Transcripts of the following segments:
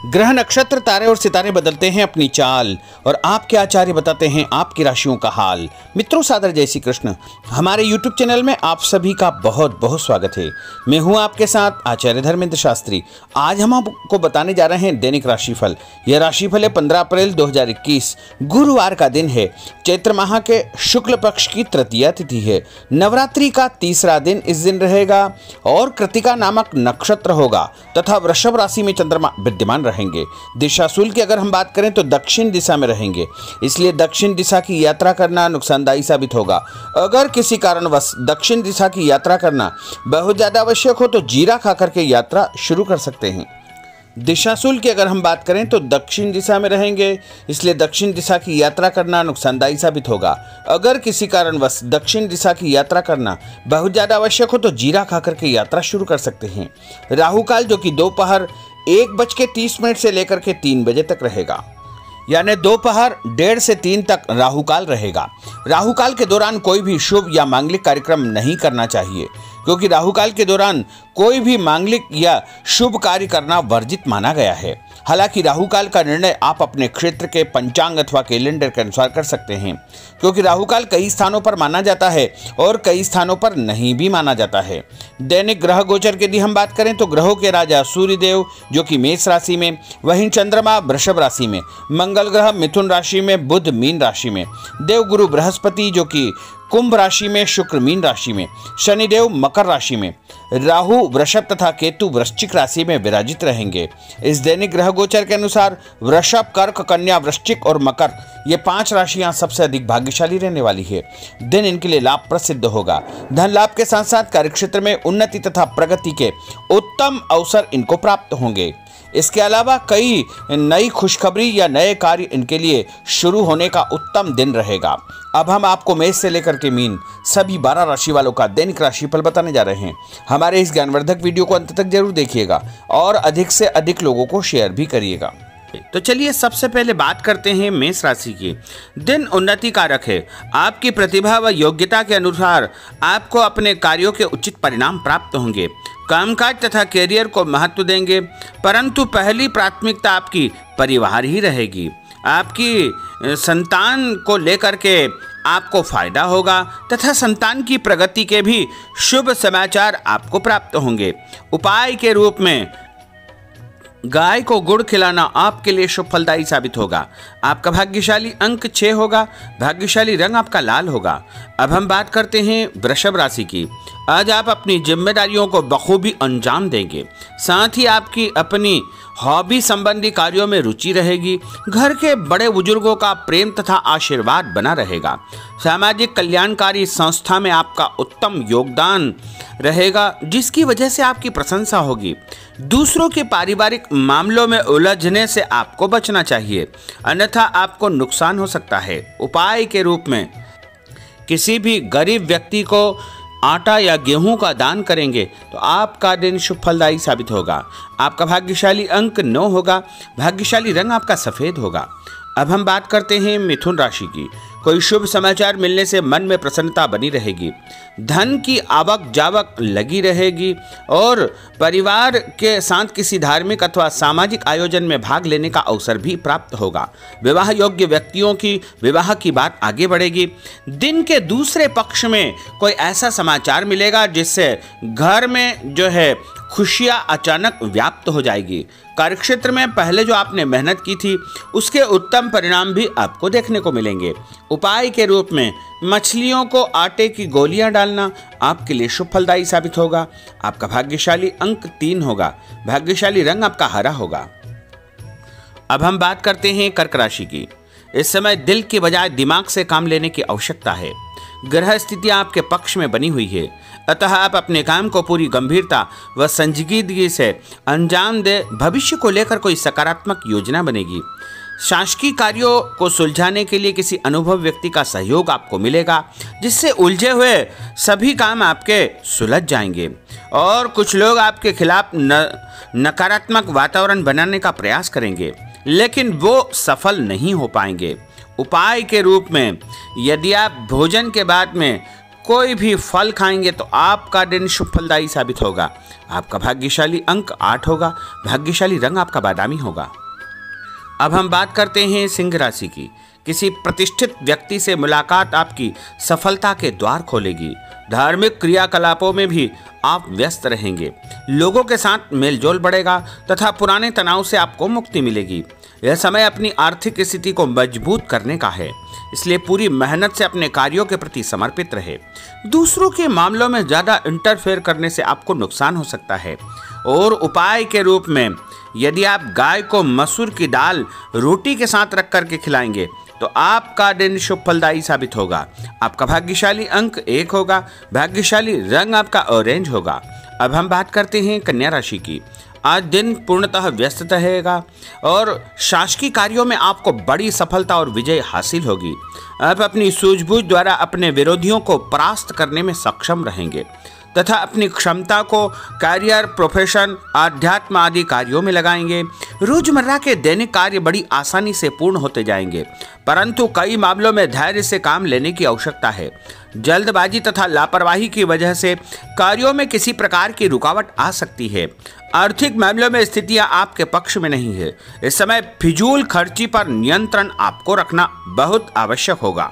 ग्रह नक्षत्र तारे और सितारे बदलते हैं अपनी चाल और आपके आचार्य बताते हैं आपकी राशियों का हाल। मित्रों, सादर जय श्री कृष्ण। हमारे YouTube चैनल में आप सभी का बहुत बहुत स्वागत है। मैं हूं आपके साथ आचार्य धर्मेंद्र शास्त्री। आज हम आपको बताने जा रहे हैं दैनिक राशिफल। यह राशिफल है 15 अप्रैल 2021, गुरुवार का दिन है। चैत्र माह के शुक्ल पक्ष की तृतीया तिथि है। नवरात्रि का तीसरा दिन इस दिन रहेगा और कृतिका नामक नक्षत्र होगा तथा वृषभ राशि में चंद्रमा विद्यमान रहेंगे। दिशाशूल की अगर हम बात करें तो दक्षिण दिशा में रहेंगे, इसलिए दक्षिण दिशा की यात्रा करना नुकसानदायी साबित होगा। अगर किसी कारणवश दक्षिण दिशा की यात्रा करना बहुत ज्यादा आवश्यक हो तो जीरा खाकर के यात्रा शुरू कर सकते हैं। दिशाशूल की अगर हम बात करें तो दक्षिण दिशा में रहेंगे, इसलिए दक्षिण दिशा की यात्रा करना नुकसानदायी साबित होगा। अगर किसी कारणवश दक्षिण दिशा की यात्रा करना बहुत ज़्यादा आवश्यक हो तो जीरा खाकर के यात्रा शुरू कर सकते हैं। राहु काल जो कि दोपहर 1:30 से लेकर के 3 बजे तक रहेगा, यानी दोपहर 1:30 से 3 तक राहु काल रहेगा। राहु काल के दौरान कोई भी शुभ या मांगलिक कार्यक्रम नहीं करना चाहिए, क्योंकि राहु काल के दौरान कोई भी मांगलिक या शुभ कार्य करना वर्जित माना गया है। हालांकि राहु काल का निर्णय आप अपने क्षेत्र के पंचांग अथवा कैलेंडर के अनुसार कर सकते हैं, क्योंकि राहु काल कई स्थानों पर माना जाता है और कई स्थानों पर नहीं भी माना जाता है। दैनिक ग्रह गोचर की यदि हम बात करें तो ग्रहों के राजा सूर्यदेव जो कि मेष राशि में, वहीं चंद्रमा वृषभ राशि में, मंगल ग्रह मिथुन राशि में, बुध मीन राशि में, देवगुरु बृहस्पति जो कि कुंभ राशि में, शुक्र मीन राशि में, शनिदेव मकर राशि में, राहु वृषभ तथा केतु वृश्चिक राशि में विराजित रहेंगे। इस दैनिक ग्रह गोचर के अनुसार वृषभ, कर्क, कन्या, वृश्चिक और मकर ये 5 राशियां सबसे अधिक भाग्यशाली रहने वाली है। दिन इनके लिए लाभप्रद सिद्ध होगा। धन लाभ के साथ साथ कार्यक्षेत्र में उन्नति तथा प्रगति के उत्तम अवसर इनको प्राप्त होंगे। इसके अलावा कई नई खुशखबरी या नए कार्य इनके लिए शुरू होने का उत्तम दिन रहेगा। अब हम आपको मेष से लेकर के मीन सभी 12 राशि वालों का दैनिक राशिफल बताने जा रहे हैं। हमारे इस ज्ञानवर्धक वीडियो को अंत तक जरूर देखिएगा और अधिक से अधिक लोगों को शेयर भी करिएगा। तो चलिए सबसे पहले बात करते हैं मेष राशि की। दिन उन्नति कारक है। आपकी प्रतिभा व योग्यता के अनुसार आपको अपने कार्यों के उचित परिणाम प्राप्त होंगे। कामकाज तथा कैरियर को महत्व देंगे, परंतु पहली प्राथमिकता आपकी परिवार ही रहेगी। आपकी संतान को लेकर के आपको फायदा होगा तथा संतान की प्रगति के भी शुभ समाचार आपको प्राप्त होंगे। उपाय के रूप में गाय को गुड़ खिलाना आपके लिए शुभ फलदायी साबित होगा। आपका भाग्यशाली अंक 6 होगा। भाग्यशाली रंग आपका लाल होगा। अब हम बात करते हैं वृषभ राशि की। आज आप अपनी जिम्मेदारियों को बखूबी अंजाम देंगे। साथ ही आपकी अपनी हॉबी संबंधी कार्यों में रुचि रहेगी। घर के बड़े बुजुर्गों का प्रेम तथा आशीर्वाद बना रहेगा। सामाजिक कल्याणकारी संस्था में आपका उत्तम योगदान रहेगा, जिसकी वजह से आपकी प्रशंसा होगी। दूसरों के पारिवारिक मामलों में उलझने से आपको बचना चाहिए, अन्यथा आपको नुकसान हो सकता है। उपाय के रूप में किसी भी गरीब व्यक्ति को आटा या गेहूं का दान करेंगे तो आपका दिन शुभ फलदायी साबित होगा। आपका भाग्यशाली अंक 9 होगा। भाग्यशाली रंग आपका सफेद होगा। अब हम बात करते हैं मिथुन राशि की। कोई शुभ समाचार मिलने से मन में प्रसन्नता बनी रहेगी। धन की आवक जावक लगी रहेगी और परिवार के साथ किसी धार्मिक अथवा सामाजिक आयोजन में भाग लेने का अवसर भी प्राप्त होगा। विवाह योग्य व्यक्तियों की विवाह की बात आगे बढ़ेगी। दिन के दूसरे पक्ष में कोई ऐसा समाचार मिलेगा जिससे घर में जो है खुशियां अचानक व्याप्त हो जाएगी। कार्यक्षेत्र में पहले जो आपने मेहनत की थी उसके उत्तम परिणाम भी आपको देखने को मिलेंगे। उपाय के रूप में मछलियों को आटे की गोलियां डालना आपके लिए शुभ फलदायी साबित होगा। आपका भाग्यशाली अंक 3 होगा। भाग्यशाली रंग आपका हरा होगा। अब हम बात करते हैं कर्क राशि की। इस समय दिल की बजाय दिमाग से काम लेने की आवश्यकता है। ग्रह स्थितियां आपके पक्ष में बनी हुई है, अतः आप अपने काम को पूरी गंभीरता व संजीदगी से अंजाम दे। भविष्य को लेकर कोई सकारात्मक योजना बनेगी। शासकीय कार्यों को सुलझाने के लिए किसी अनुभवी व्यक्ति का सहयोग आपको मिलेगा, जिससे उलझे हुए सभी काम आपके सुलझ जाएंगे। और कुछ लोग आपके खिलाफ नकारात्मक वातावरण बनाने का प्रयास करेंगे, लेकिन वो सफल नहीं हो पाएंगे। उपाय के रूप में यदि आप भोजन के बाद में कोई भी फल खाएंगे तो आपका दिन शुभ फलदायी साबित होगा। आपका भाग्यशाली अंक 8 होगा। भाग्यशाली रंग आपका बादामी होगा। अब हम बात करते हैं सिंह राशि की। किसी प्रतिष्ठित व्यक्ति से मुलाकात आपकी सफलता के द्वार खोलेगी। धार्मिक क्रियाकलापों में भी आप व्यस्त रहेंगे। लोगों के साथ मेलजोल बढ़ेगा तथा पुराने तनाव से आपको मुक्ति मिलेगी। यह समय अपनी आर्थिक स्थिति को मजबूत करने का है, इसलिए पूरी मेहनत से अपने कार्यों के प्रति समर्पित रहे। दूसरों के मामलों में ज़्यादा इंटरफेयर करने से आपको नुकसान हो सकता है। और उपाय के रूप में यदि आप गाय को मसूर की दाल रोटी के साथ रख करके खिलाएंगे तो आपका दिन शुभ फलदायी साबित होगा। आपका भाग्यशाली अंक 1 होगा। भाग्यशाली रंग आपका ऑरेंज होगा। अब हम बात करते हैं कन्या राशि की। आज दिन पूर्णतः व्यस्त रहेगा और शासकीय कार्यों में आपको बड़ी सफलता और विजय हासिल होगी। आप अपनी सूझबूझ द्वारा अपने विरोधियों को परास्त करने में सक्षम रहेंगे तथा अपनी क्षमता को करियर, प्रोफेशन, आध्यात्म आदि कार्यों में लगाएंगे। रोजमर्रा के दैनिक कार्य बड़ी आसानी से पूर्ण होते जाएंगे, परंतु कई मामलों में धैर्य से काम लेने की आवश्यकता है। जल्दबाजी तथा लापरवाही की वजह से कार्यों में किसी प्रकार की रुकावट आ सकती है। आर्थिक मामलों में स्थितियां आपके पक्ष में नहीं है। इस समय फिजूल खर्ची पर नियंत्रण आपको रखना बहुत आवश्यक होगा।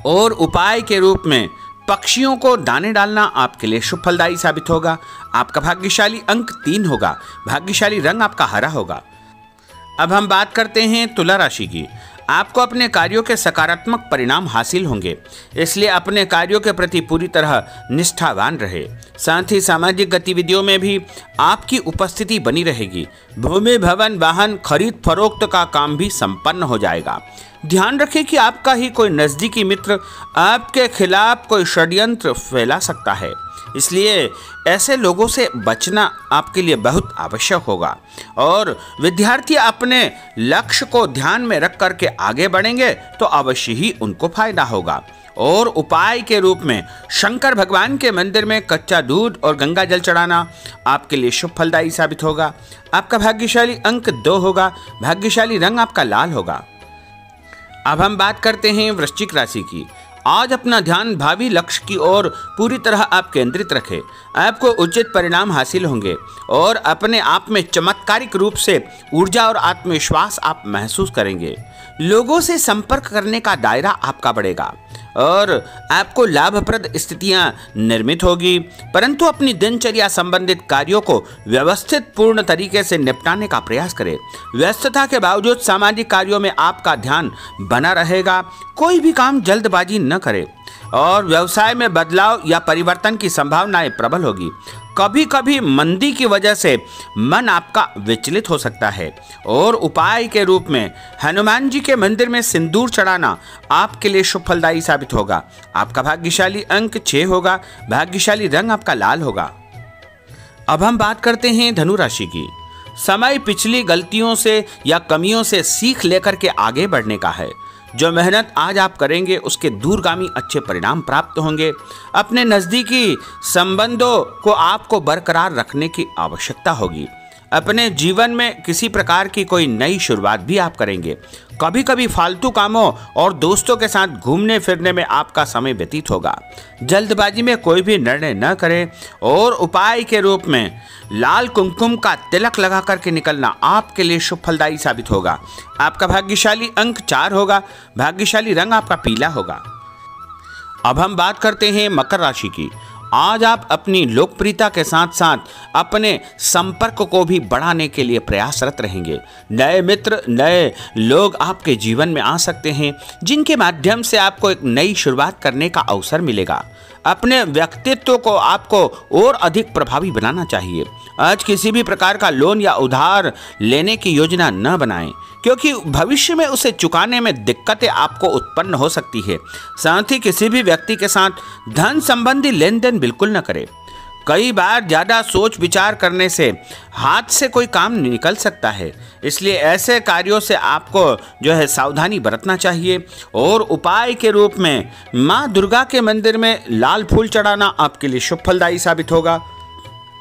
और उपाय के रूप में पक्षियों को दाने डालना आपके लिए शुभ फलदायी साबित होगा। आपका भाग्यशाली अंक 3 होगा। भाग्यशाली रंग आपका हरा होगा। अब हम बात करते हैं तुला राशि की। आपको अपने कार्यों के सकारात्मक परिणाम हासिल होंगे, इसलिए अपने कार्यों के प्रति पूरी तरह निष्ठावान रहे। साथ ही सामाजिक गतिविधियों में भी आपकी उपस्थिति बनी रहेगी। भूमि, भवन, वाहन खरीद फरोख्त का काम भी संपन्न हो जाएगा। ध्यान रखें कि आपका ही कोई नज़दीकी मित्र आपके खिलाफ कोई षड्यंत्र फैला सकता है, इसलिए ऐसे लोगों से बचना आपके लिए बहुत आवश्यक होगा। और विद्यार्थी अपने लक्ष्य को ध्यान में रख करके आगे बढ़ेंगे तो अवश्य ही उनको फायदा होगा। और उपाय के रूप में शंकर भगवान के मंदिर में कच्चा दूध और गंगा जल चढ़ाना आपके लिए शुभ फलदायी साबित होगा। आपका भाग्यशाली अंक 2 होगा। भाग्यशाली रंग आपका लाल होगा। अब हम बात करते हैं वृश्चिक राशि की। आज अपना ध्यान भावी लक्ष्य की ओर पूरी तरह आप केंद्रित रखें। आपको उचित परिणाम हासिल होंगे और अपने आप में चमत्कारिक रूप से ऊर्जा और आत्मविश्वास आप महसूस करेंगे। लोगों से संपर्क करने का दायरा आपका बढ़ेगा और आपको लाभप्रद स्थितियां निर्मित होगी, परंतु अपनी दिनचर्या संबंधित कार्यों को व्यवस्थित पूर्ण तरीके से निपटाने का प्रयास करें। व्यस्तता के बावजूद सामाजिक कार्यों में आपका ध्यान बना रहेगा। कोई भी काम जल्दबाजी न करें और व्यवसाय में बदलाव या परिवर्तन की संभावनाएं प्रबल होगी। कभी कभी मंदी की वजह से मन आपका विचलित हो सकता है। और उपाय के रूप में हनुमान जी के मंदिर में सिंदूर चढ़ाना आपके लिए शुभ फलदायी साबित होगा। आपका भाग्यशाली अंक 6 होगा। भाग्यशाली रंग आपका लाल होगा। अब हम बात करते हैं धनु राशि की। समय पिछली गलतियों से या कमियों से सीख लेकर के आगे बढ़ने का है। जो मेहनत आज आप करेंगे उसके दूरगामी अच्छे परिणाम प्राप्त होंगे। अपने नज़दीकी संबंधों को आपको बरकरार रखने की आवश्यकता होगी। अपने जीवन में किसी प्रकार की कोई नई शुरुआत भी आप करेंगे। कभी कभी फालतू कामों और दोस्तों के साथ घूमने फिरने में आपका समय व्यतीत होगा। जल्दबाजी में कोई भी निर्णय न करें। और उपाय के रूप में लाल कुमकुम का तिलक लगा करके निकलना आपके लिए शुभ फलदायी साबित होगा। आपका भाग्यशाली अंक 4 होगा। भाग्यशाली रंग आपका पीला होगा। अब हम बात करते हैं मकर राशि की। आज आप अपनी लोकप्रियता के साथ साथ अपने संपर्क को भी बढ़ाने के लिए प्रयासरत रहेंगे। नए मित्र, नए लोग आपके जीवन में आ सकते हैं, जिनके माध्यम से आपको एक नई शुरुआत करने का अवसर मिलेगा। अपने व्यक्तित्व को आपको और अधिक प्रभावी बनाना चाहिए। आज किसी भी प्रकार का लोन या उधार लेने की योजना न बनाएं, क्योंकि भविष्य में उसे चुकाने में दिक्कतें आपको उत्पन्न हो सकती है। साथ ही किसी भी व्यक्ति के साथ धन संबंधी लेन देन बिल्कुल न करें। कई बार ज़्यादा सोच विचार करने से हाथ से कोई काम निकल सकता है, इसलिए ऐसे कार्यों से आपको जो है सावधानी बरतना चाहिए। और उपाय के रूप में माँ दुर्गा के मंदिर में लाल फूल चढ़ाना आपके लिए शुभ फलदायी साबित होगा।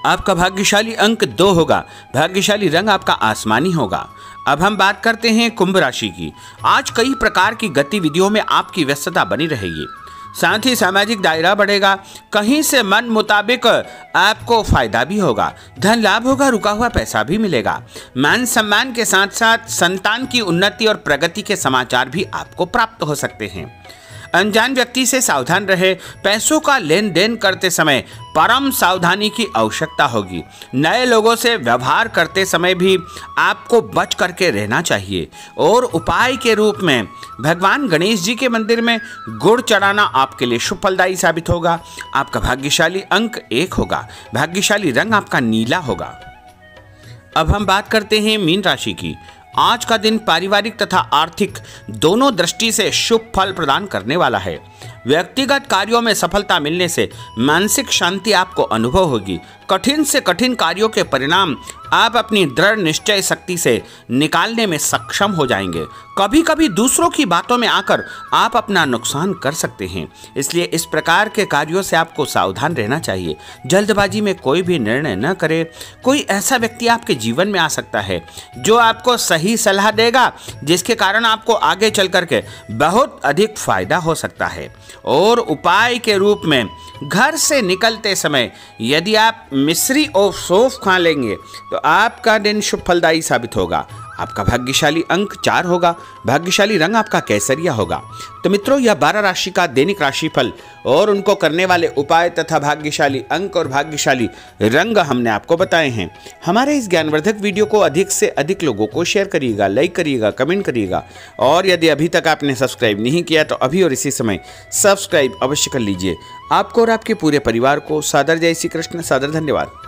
आपका भाग्यशाली अंक 2 होगा। भाग्यशाली रंग आपका आसमानी होगा। अब हम बात करते हैं कुंभ राशि की। आज कई प्रकार की गतिविधियों में आपकी व्यस्तता बनी रहेगी। साथ ही सामाजिक दायरा बढ़ेगा। कहीं से मन मुताबिक आपको फायदा भी होगा, धन लाभ होगा, रुका हुआ पैसा भी मिलेगा। मान सम्मान के साथ साथ संतान की उन्नति और प्रगति के समाचार भी आपको प्राप्त हो सकते हैं। अनजान व्यक्ति से सावधान रहे। पैसों का लेन देन करते समय परम सावधानी की आवश्यकता होगी। नए लोगों से व्यवहार करते समय भी आपको बच करके रहना चाहिए। और उपाय के रूप में भगवान गणेश जी के मंदिर में गुड़ चढ़ाना आपके लिए शुभ फलदायी साबित होगा। आपका भाग्यशाली अंक 1 होगा। भाग्यशाली रंग आपका नीला होगा। अब हम बात करते हैं मीन राशि की। आज का दिन पारिवारिक तथा आर्थिक दोनों दृष्टि से शुभ फल प्रदान करने वाला है। व्यक्तिगत कार्यों में सफलता मिलने से मानसिक शांति आपको अनुभव होगी। कठिन से कठिन कार्यों के परिणाम आप अपनी दृढ़ निश्चय शक्ति से निकालने में सक्षम हो जाएंगे। कभी कभी दूसरों की बातों में आकर आप अपना नुकसान कर सकते हैं, इसलिए इस प्रकार के कार्यों से आपको सावधान रहना चाहिए। जल्दबाजी में कोई भी निर्णय न करें। कोई ऐसा व्यक्ति आपके जीवन में आ सकता है जो आपको सही सलाह देगा, जिसके कारण आपको आगे चल करके बहुत अधिक फायदा हो सकता है। और उपाय के रूप में घर से निकलते समय यदि आप मिश्री और सौंफ खा लेंगे तो आपका दिन शुभ फलदायी साबित होगा। आपका भाग्यशाली अंक 4 होगा। भाग्यशाली रंग आपका केसरिया होगा। तो मित्रों, यह 12 राशि का दैनिक राशिफल और उनको करने वाले उपाय तथा भाग्यशाली अंक और भाग्यशाली रंग हमने आपको बताए हैं। हमारे इस ज्ञानवर्धक वीडियो को अधिक से अधिक लोगों को शेयर करिएगा, लाइक करिएगा, कमेंट करिएगा। और यदि अभी तक आपने सब्सक्राइब नहीं किया तो अभी और इसी समय सब्सक्राइब अवश्य कर लीजिए। आपको और आपके पूरे परिवार को सादर जय श्री कृष्ण, सादर धन्यवाद।